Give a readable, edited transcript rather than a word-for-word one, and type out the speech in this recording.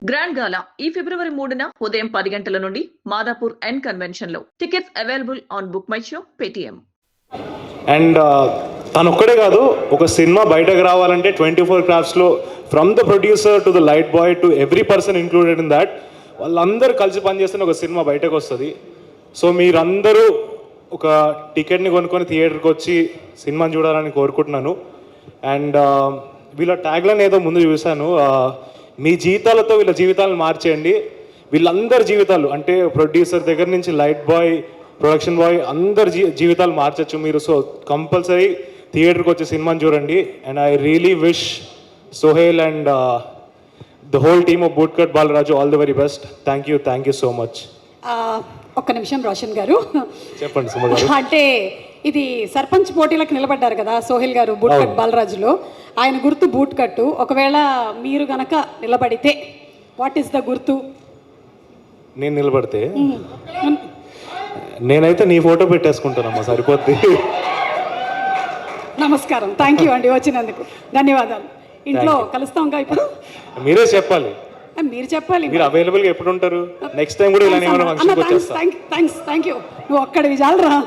Grand గాలా ఈ ఫిబ్రవరి 3న ఉదయం 10 గంటల నుండి మాదాపూర్ అండ్ కన్వెన్షన్ లో. Tickets available on BookMyShow Paytm. And తను ఒక్కడే కాదు, ఒక సినిమా బయటకు రావాలంటే 24 క్రాఫ్ట్స్లో from the producer to the light boy to every person included in that, వాళ్ళందరూ కలిసి పనిచేస్తున్న ఒక సినిమా బయటకు వస్తుంది. సో మీరందరూ ఒక టికెట్ని కొనుక్కొని థియేటర్కి వచ్చి సినిమాని చూడాలని కోరుకుంటున్నాను. అండ్ వీళ్ళ ట్యాగ్లైన్ ఏదో ముందు చూశాను, మీ జీవితాలతో వీళ్ళ జీవితాలను మార్చేయండి. వీళ్ళందరి జీవితాలు అంటే ప్రొడ్యూసర్ దగ్గర నుంచి లైట్ బాయ్, ప్రొడక్షన్ బాయ్, అందరి జీవితాలు మార్చచ్చు మీరు. సో కంపల్సరీ థియేటర్కి వచ్చే సినిమాని చూడండి. And I really wish Sohel and the whole team of Bootcut Balaraju all the very best. Thank you so much. ఒక్క నిమిషం రోషన్ గారు, చెప్పండి సుమ గారు. అంటే ఇది సర్పంచ్ పోటీలకు నిలబడ్డారు కదా సోహెల్ గారు బూట్కట్ బాలరాజులో. ఆయన గుర్తు బూట్ కట్టు. ఒకవేళ మీరు గనక నిలబడితే వాట్ ఈస్ ద గుర్తు? నేను నిలబడితే నేనైతే నీ ఫోటో పెట్టేసుకుంటానమ్మా, సరిపోద్ది. నమస్కారం, థ్యాంక్ యూ అండి వచ్చినందుకు, ధన్యవాదాలు. ఇంట్లో కలుస్తాంగా ఇప్పుడు? మీరే చెప్పాలి. మీరు చెప్పాలి. మీరు అవైలబుల్గా ఎప్పుడు ఉంటారు? నెక్స్ట్ టైం కూడా ఇలా థ్యాంక్స్, నువ్వు ఒక్కడివి చాలరా.